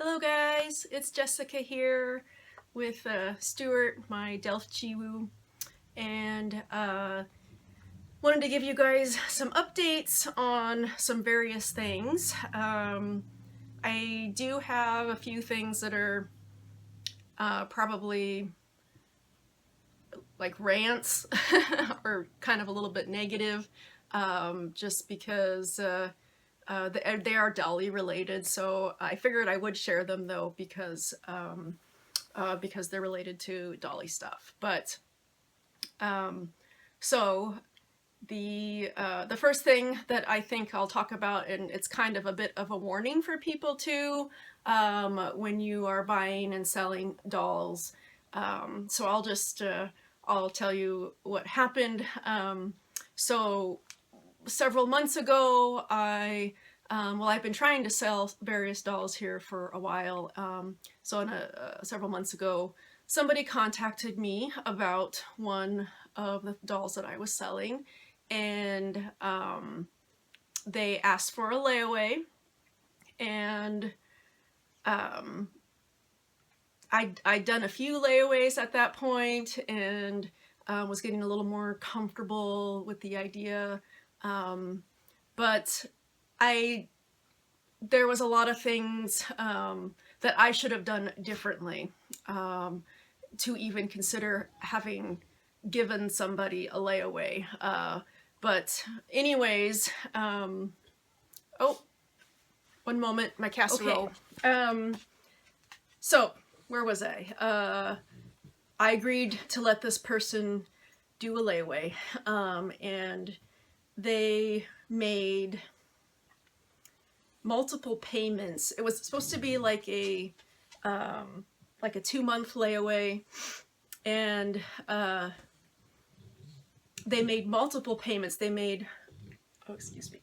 Hello guys, it's Jessica here with Stuart, my Delft Chiwu, and wanted to give you guys some updates on some various things. I do have a few things that are probably like rants or kind of a little bit negative, just because they are Dolly related, so I figured I would share them though because they're related to Dolly stuff. But so the first thing that I think I'll talk about, and it's kind of a bit of a warning for people too, when you are buying and selling dolls. So I'll tell you what happened. So several months ago, I've been trying to sell various dolls here for a while. Several months ago, somebody contacted me about one of the dolls that I was selling, and they asked for a layaway, and I'd done a few layaways at that point, and was getting a little more comfortable with the idea. But there was a lot of things that I should have done differently to even consider having given somebody a layaway. But anyways, oh, one moment, my casserole. Okay. So where was I? I agreed to let this person do a layaway, and they made multiple payments. It was supposed to be like a 2-month layaway, and they made multiple payments. They made, oh, excuse me.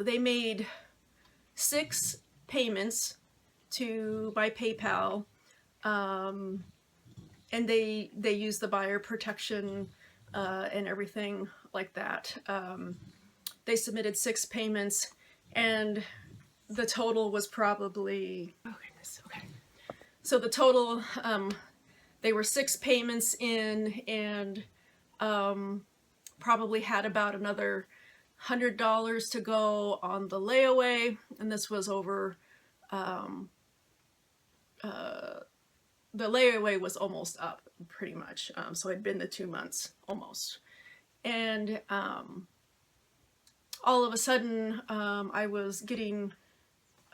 They made 6 payments to my PayPal, and they used the buyer protection and everything like that. They submitted 6 payments, and the total was probably, oh goodness, okay. So the total, they were 6 payments in, and probably had about another $100 to go on the layaway, and this was over, the layaway was almost up, pretty much. So it'd been the 2 months, almost. And all of a sudden, I was getting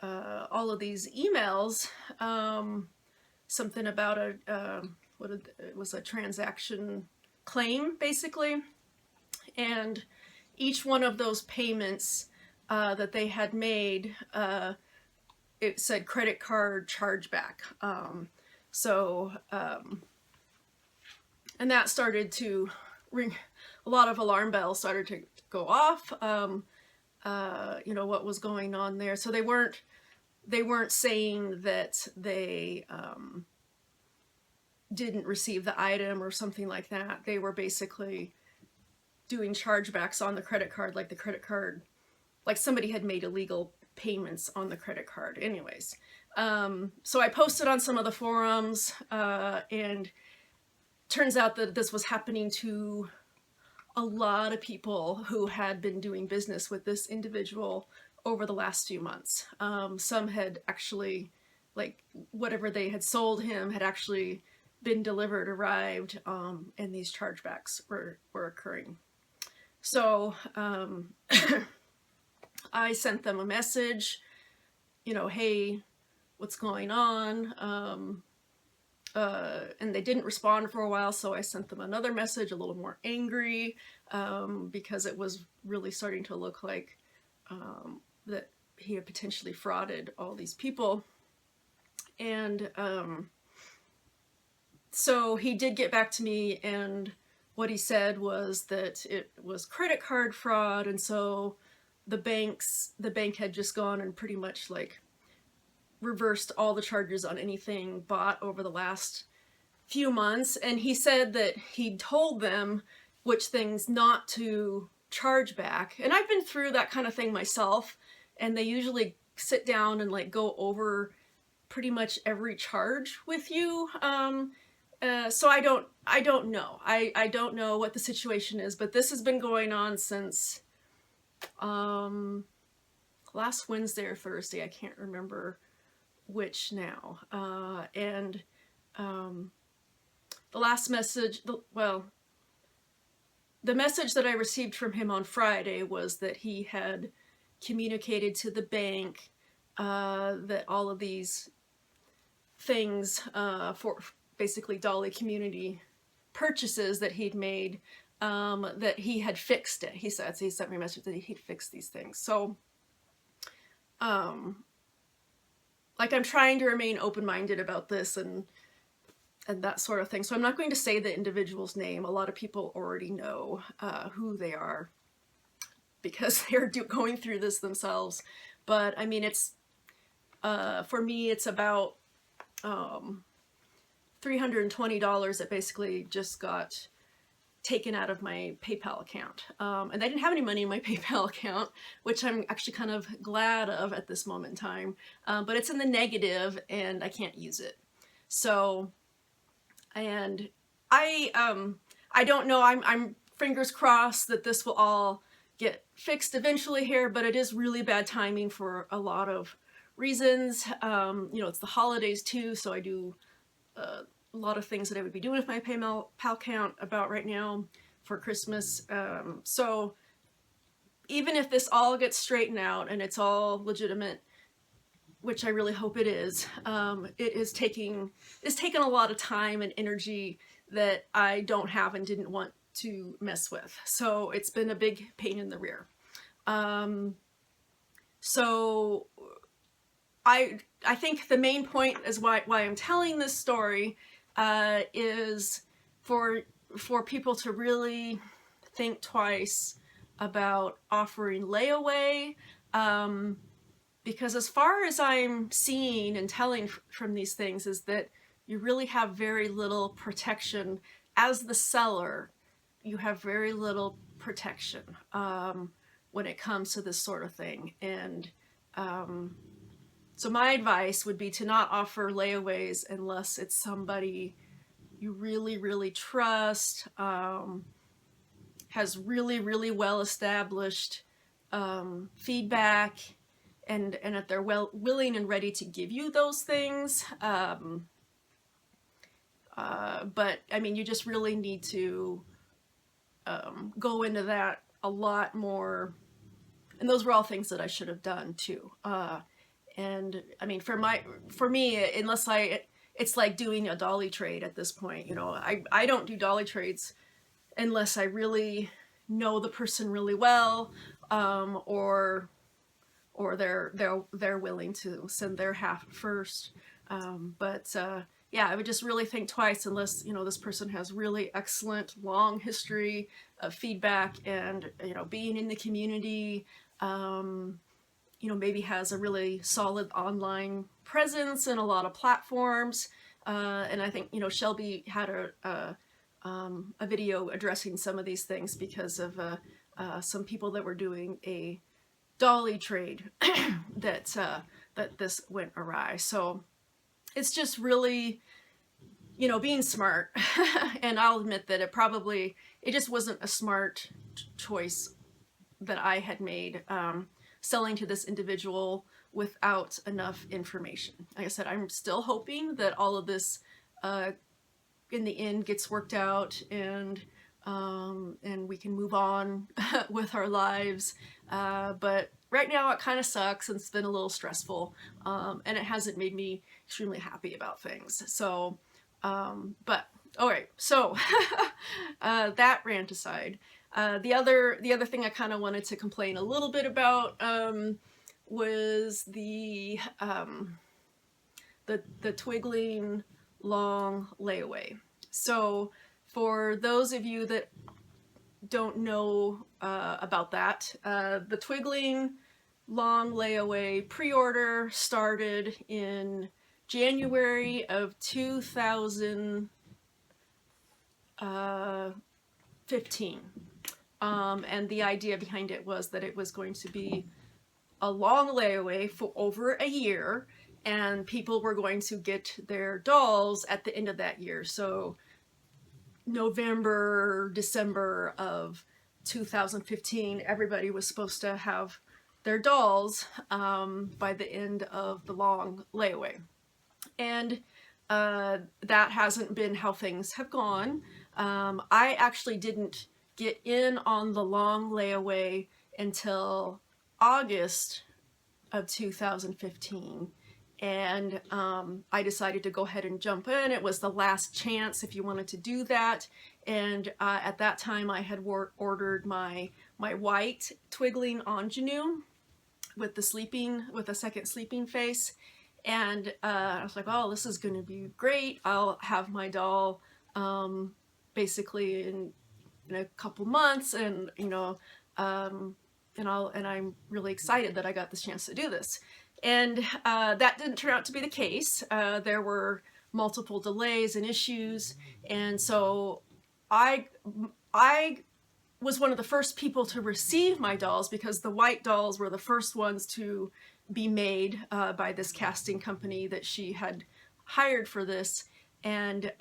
all of these emails, something about it was a transaction claim, basically. And each one of those payments that they had made, it said credit card chargeback. And that started to ring, a lot of alarm bells started to go off, you know, what was going on there. So they weren't saying that they didn't receive the item or something like that. They were basically doing chargebacks on the credit card, like the credit card, like somebody had made illegal payments on the credit card. Anyways, so I posted on some of the forums, and turns out that this was happening to a lot of people who had been doing business with this individual over the last few months. Some had actually, like, whatever they had sold him had actually been delivered, arrived, and these chargebacks were occurring. So I sent them a message, you know, hey, what's going on? And they didn't respond for a while, so I sent them another message, a little more angry, because it was really starting to look like that he had potentially frauded all these people. And so he did get back to me, and what he said was that it was credit card fraud, and so the bank had just gone and pretty much like reversed all the charges on anything bought over the last few months. And he said that he'd told them which things not to charge back. And I've been through that kind of thing myself, and they usually sit down and like go over pretty much every charge with you. So I don't know. I don't know what the situation is, but this has been going on since last Wednesday or Thursday. I can't remember which now. And the last message, well, the message that I received from him on Friday was that he had communicated to the bank that all of these things for basically Dolly community purchases that he'd made, that he had fixed it. He sent me a message that he'd fixed these things. So, like, I'm trying to remain open-minded about this and that sort of thing. So I'm not going to say the individual's name. A lot of people already know who they are because they're going through this themselves. But I mean, it's for me, it's about $320 that basically just got taken out of my PayPal account. And I didn't have any money in my PayPal account, which I'm actually kind of glad of at this moment in time. But it's in the negative and I can't use it. So, and I don't know, I'm fingers crossed that this will all get fixed eventually here, but it is really bad timing for a lot of reasons. You know, it's the holidays too, so I do a lot of things that I would be doing with my PayPal account about right now for Christmas. So even if this all gets straightened out and it's all legitimate, which I really hope it is taking a lot of time and energy that I don't have and didn't want to mess with. So it's been a big pain in the rear. So I think the main point is why I'm telling this story is for people to really think twice about offering layaway. Because as far as I'm seeing and telling from these things is that you really have very little protection. As the seller, you have very little protection when it comes to this sort of thing. And so my advice would be to not offer layaways unless it's somebody you really, really trust, has really, really well-established feedback, and that they're willing and ready to give you those things. But I mean, you just really need to go into that a lot more. And those were all things that I should have done too. And I mean, for me, unless it's like doing a dolly trade at this point. You know, I don't do dolly trades unless I really know the person really well, or they're willing to send their half first. Yeah, I would just really think twice unless, you know, this person has really excellent long history of feedback and, you know, being in the community, you know, maybe has a really solid online presence and a lot of platforms. And I think, you know, Shelby had a video addressing some of these things because of some people that were doing a dolly trade that this went awry. So it's just really, you know, being smart. And I'll admit that it just wasn't a smart choice that I had made, selling to this individual without enough information. Like I said, I'm still hoping that all of this in the end gets worked out and we can move on with our lives. But right now it kind of sucks and it's been a little stressful, and it hasn't made me extremely happy about things. So, but all right. So that rant aside, the other thing I kind of wanted to complain a little bit about was the twiggling long layaway. So for those of you that don't know about that, the twiggling long layaway pre-order started in January of 2015. And the idea behind it was that it was going to be a long layaway for over a year, and people were going to get their dolls at the end of that year. So November, December of 2015, everybody was supposed to have their dolls by the end of the long layaway. And that hasn't been how things have gone. I actually didn't get in on the long layaway until August of 2015. And I decided to go ahead and jump in. It was the last chance if you wanted to do that. And at that time I had ordered my white twiggling ingenue with the second sleeping face. And I was like, oh, this is going to be great. I'll have my doll basically in a couple months, and and I'm really excited that I got this chance to do this. And that didn't turn out to be the case. There were multiple delays and issues, and so I was one of the first people to receive my dolls, because the white dolls were the first ones to be made by this casting company that she had hired for this. And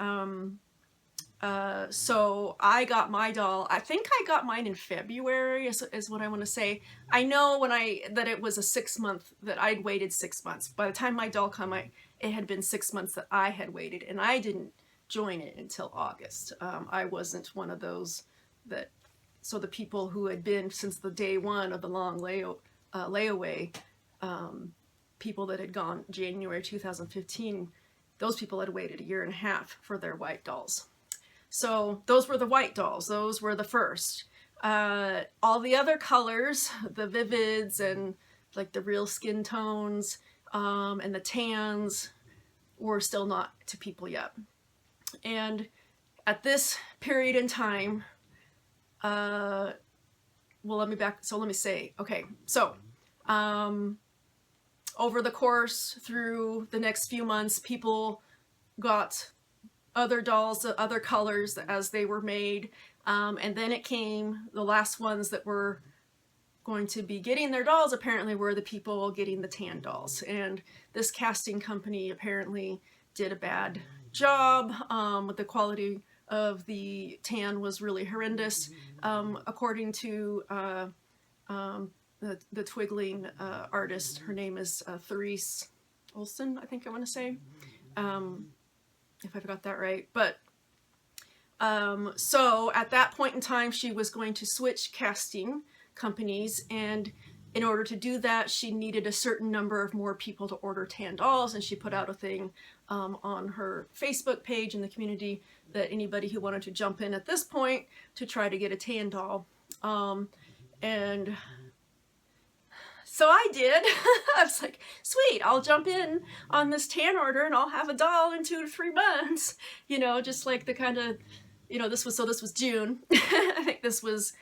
so I got my doll, I think I got mine in February is what I want to say. I know that it was a 6 month, that I'd waited 6 months. By the time my doll came, it had been 6 months that I had waited, and I didn't join it until August. I wasn't one of those so the people who had been since the day one of the long layaway, people that had gone January 2015, those people had waited 1.5 years for their white dolls. So those were the white dolls. Those were the first. All the other colors, the vivids and like the real skin tones and the tans, were still not to people yet. And at this period in time, well, let me say, okay, so over the course through the next few months, people got other dolls, other colors as they were made, and then it came, the last ones that were going to be getting their dolls apparently were the people getting the tan dolls. And this casting company apparently did a bad job with the quality of the tan was really horrendous. According to the twiggling artist, her name is Therese Olson, I think I want to say, if I got that right. But so at that point in time, she was going to switch casting companies, and in order to do that, she needed a certain number of more people to order tan dolls, and she put out a thing on her Facebook page in the community that anybody who wanted to jump in at this point to try to get a tan doll. And so I did. I was like, sweet, I'll jump in on this tan order and I'll have a doll in 2 to 3 months. You know, just like the kind of, this was June. I think this was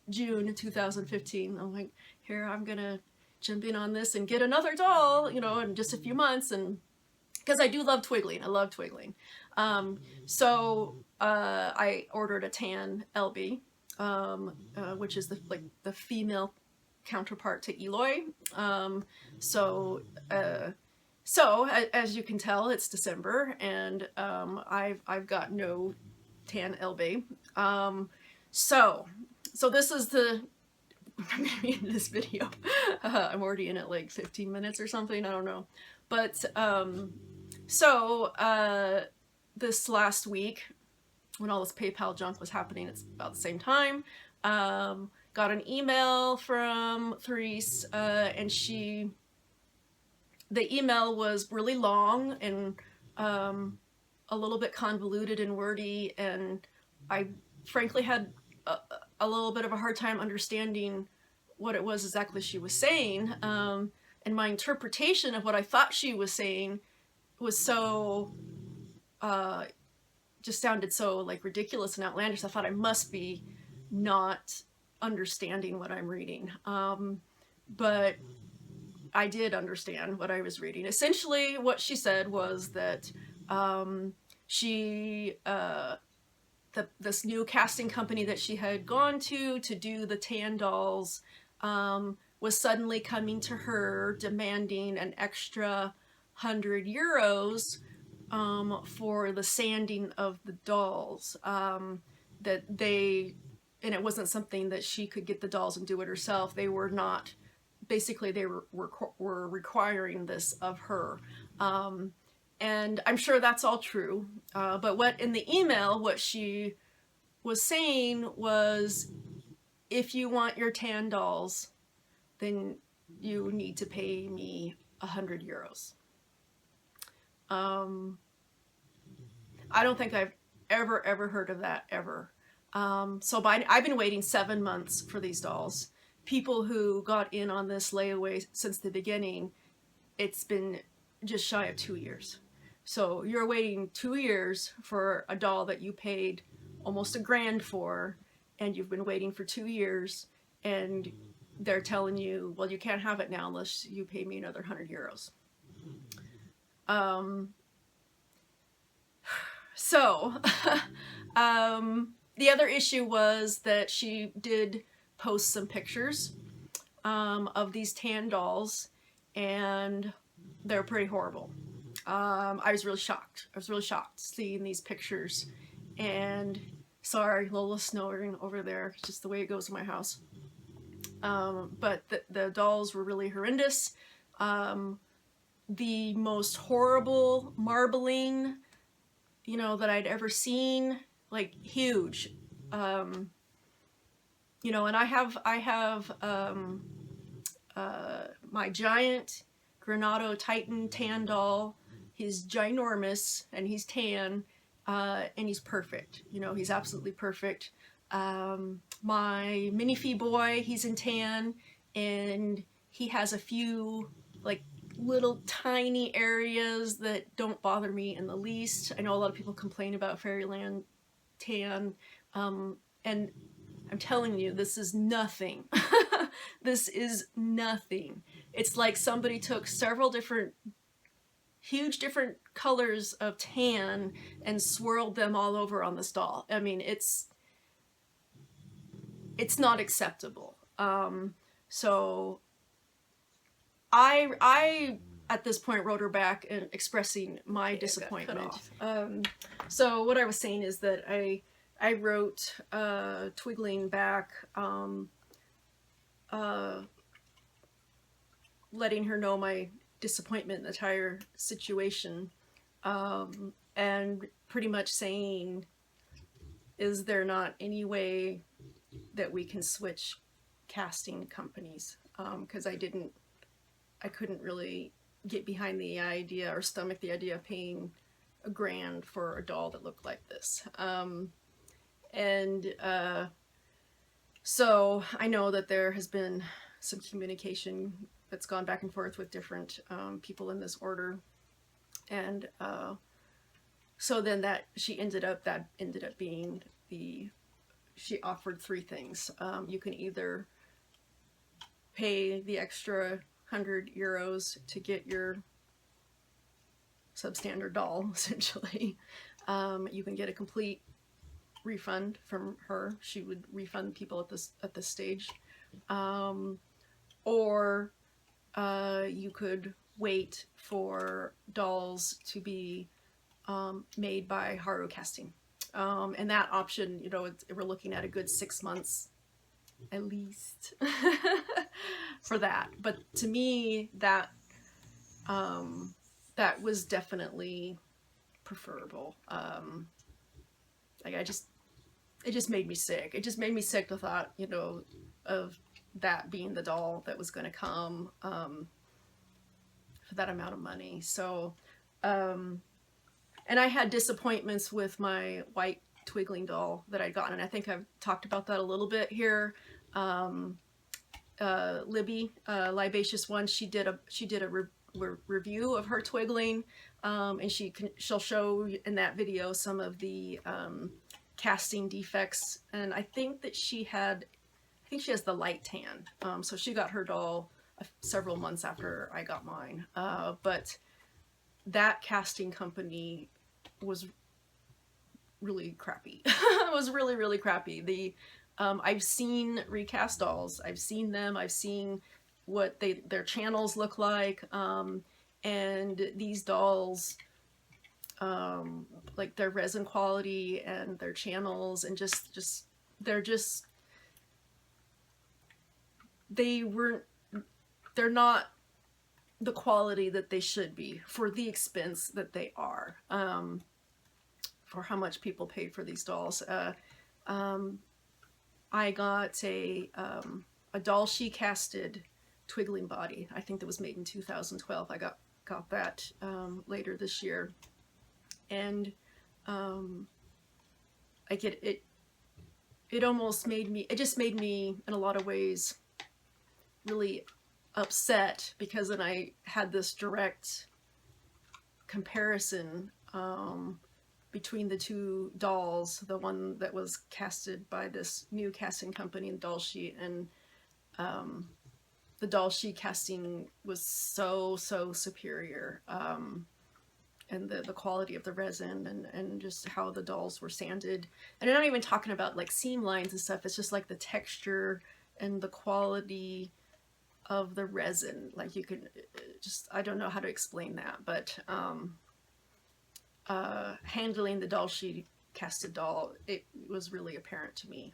June 2015. I'm like, here, I'm gonna jump in on this and get another doll, in just a few months. And because I do love twiggling. I love twiggling. So I ordered a tan LB, which is the female counterpart to Eloy. So as you can tell, it's December, and I've got no tan LB. So this is I'm gonna be in this video. I'm already in it like 15 minutes or something. I don't know, but this last week, when all this PayPal junk was happening, it's about the same time. Got an email from Therese, and the email was really long and a little bit convoluted and wordy, and I frankly had a little bit of a hard time understanding what it was exactly she was saying, and my interpretation of what I thought she was saying was so just sounded so like ridiculous and outlandish. I thought I must be not understanding what I'm reading, but I did understand what I was reading. Essentially what she said was that this new casting company that she had gone to do the tan dolls was was suddenly coming to her demanding an extra €100 for the sanding of the dolls. That they, and it wasn't something that she could get the dolls and do it herself. They were not, basically they were requiring this of her. And I'm sure that's all true. But what in the email, what she was saying was, if you want your tan dolls, then you need to pay me €100. I don't think I've ever heard of that ever. I've been waiting 7 months for these dolls. People who got in on this layaway since the beginning, it's been just shy of 2 years. So you're waiting 2 years for a doll that you paid almost $1,000 for, and you've been waiting for 2 years, and they're telling you, well, you can't have it now unless you pay me another €100. So, the other issue was that she did post some pictures of these tan dolls, and they're pretty horrible. I was really shocked. I was really shocked seeing these pictures. And sorry, Lola's snoring over there. It's just the way it goes in my house. But the dolls were really horrendous. The most horrible marbling, you know, that I'd ever seen. Like, huge. You know, and I have my giant Granado Titan tan doll. He's ginormous, and he's tan, and he's perfect. You know, he's absolutely perfect. My Minifee boy, he's in tan, and he has a few, like, little tiny areas that don't bother me in the least. I know a lot of people complain about Fairyland tan, and I'm telling you, this is nothing. This is nothing. It's like somebody took several different, huge different colors of tan and swirled them all over on this doll. I mean, it's not acceptable. So I at this point wrote her back and expressing my disappointment. So what I was saying is that I wrote Twiggling back, letting her know my disappointment in the entire situation, and pretty much saying, is there not any way that we can switch casting companies? Because I couldn't really get behind the idea or stomach the idea of paying $1,000 for a doll that looked like this. So I know that there has been some communication that's gone back and forth with different people in this order, and so then that ended up being she offered 3 things. You can either pay the extra €100 to get your substandard doll, essentially. You can get a complete refund from her. She would refund people at this stage. Or you could wait for dolls to be made by Haru Casting. And that option, you know, we're looking at a good 6 months at least for that. But to me, that was definitely preferable. Like, it just made me sick. It just made me sick to thought, you know, of that being the doll that was going to come for that amount of money. So, and I had disappointments with my white Twiggling doll that I'd gotten, and I think I've talked about that a little bit here. Libby, Libacious One, she did a review of her Twiggling, and she'll show in that video some of the casting defects, and I think she has the light tan, so she got her doll several months after I got mine, but that casting company was really crappy. It was really crappy. I've seen recast dolls. I've seen them. I've seen what their channels look like, and these dolls, like their resin quality and their channels, and just they're just they're not the quality that they should be for the expense that they are, for how much people paid for these dolls. I got a doll she casted twiggling body. I think that was made in 2012. I got that later this year, and I get it. It almost made me. It just made me, in a lot of ways, really upset, because then I had this direct comparison between the two dolls, the one that was casted by this new casting company in Doll Sheet, and the Doll Sheet casting was so superior, and the quality of the resin, and just how the dolls were sanded. And I'm not even talking about like seam lines and stuff, it's just like the texture and the quality of the resin. Like you could just, I don't know how to explain that, but handling the Doll Sheet casted doll, it was really apparent to me.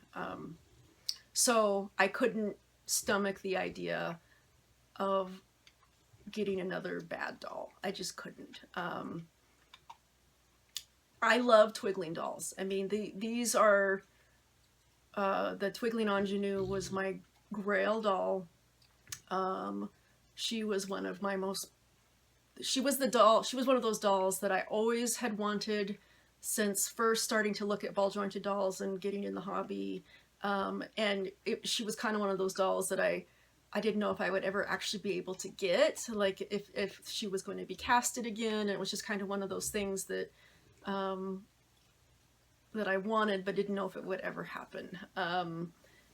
So I couldn't stomach the idea of getting another bad doll. I just couldn't. I love twiggling dolls. I mean, these are, the twiggling ingenue was my grail doll. She was one of my most, she was one of those dolls that I always had wanted since first starting to look at ball jointed dolls and getting in the hobby. And she was kind of one of those dolls that I didn't know if I would ever actually be able to get, like if she was going to be casted again. And it was just kind of one of those things that that I wanted, but didn't know if it would ever happen.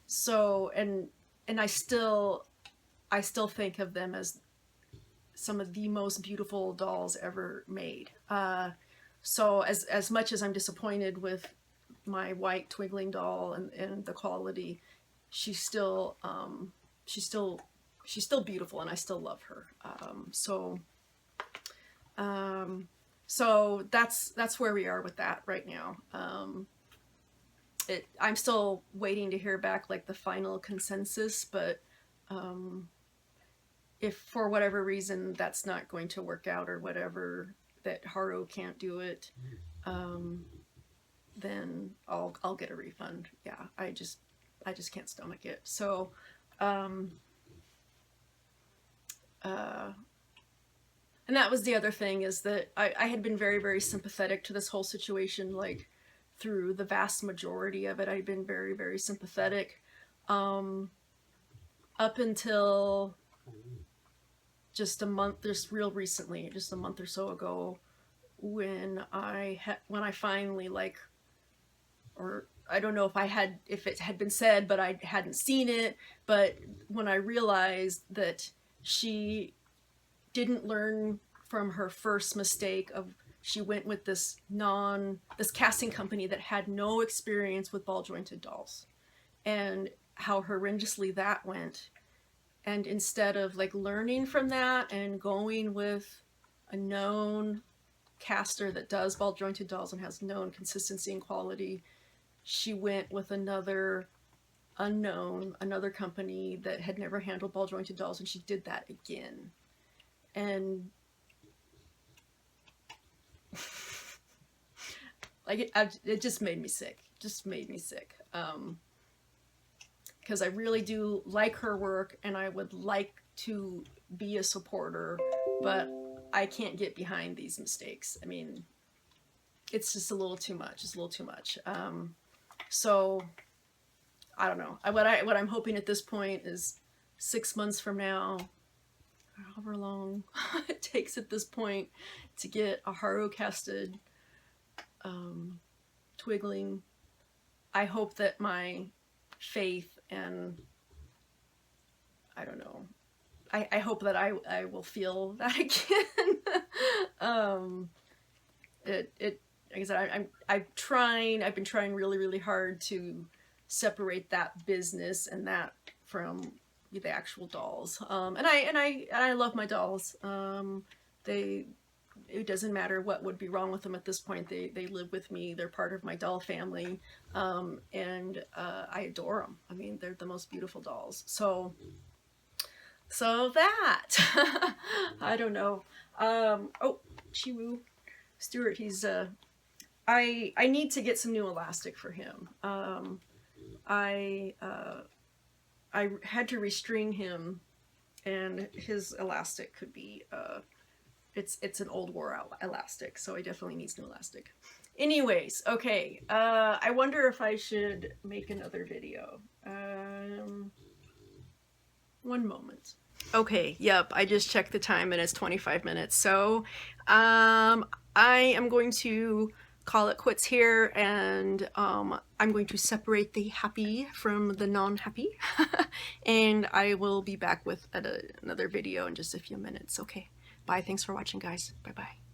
So, and I still think of them as some of the most beautiful dolls ever made. So as much as I'm disappointed with my white twiggling doll and the quality, she's still beautiful, and I still love her. So that's where we are with that right now. I'm still waiting to hear back like the final consensus, but if for whatever reason that's not going to work out, or whatever, that Haru can't do it, then I'll get a refund. Yeah, I just can't stomach it. So and that was the other thing, is that I had been very sympathetic to this whole situation, like through the vast majority of it. I'd been very sympathetic, up until just real recently, just a month or so ago, when I finally, like, or I don't know if it had been said, but I hadn't seen it, but when I realized that she didn't learn from her first mistake of, she went with this casting company that had no experience with ball jointed dolls, and how horrendously that went. And instead of like learning from that and going with a known caster that does ball jointed dolls and has known consistency and quality, she went with another company that had never handled ball jointed dolls, and she did that again. And like it just made me sick. Because I really do like her work, and I would like to be a supporter, but I can't get behind these mistakes. I mean, it's just a little too much. So I don't know. What I'm hoping at this point is 6 months from now, however long it takes at this point, to get a Haru casted twiggling. I hope that my faith, and I don't know, I hope that I will feel that again. Like I said, I've been trying really hard to separate that business and that from the actual dolls. And I love my dolls. It doesn't matter what would be wrong with them at this point. They live with me. They're part of my doll family, and I adore them. I mean, they're the most beautiful dolls. So that I don't know. Oh, Chiwu Stewart. He's I need to get some new elastic for him. I had to restring him, and his elastic could be it's an old wore out elastic, so he definitely needs new elastic. Anyways, okay, I wonder if I should make another video. One moment. Okay, yep, I just checked the time and it's 25 minutes, so I am going to call it quits here, and I'm going to separate the happy from the non-happy, and I will be back with another video in just a few minutes. Okay, bye. Thanks for watching, guys. Bye-bye.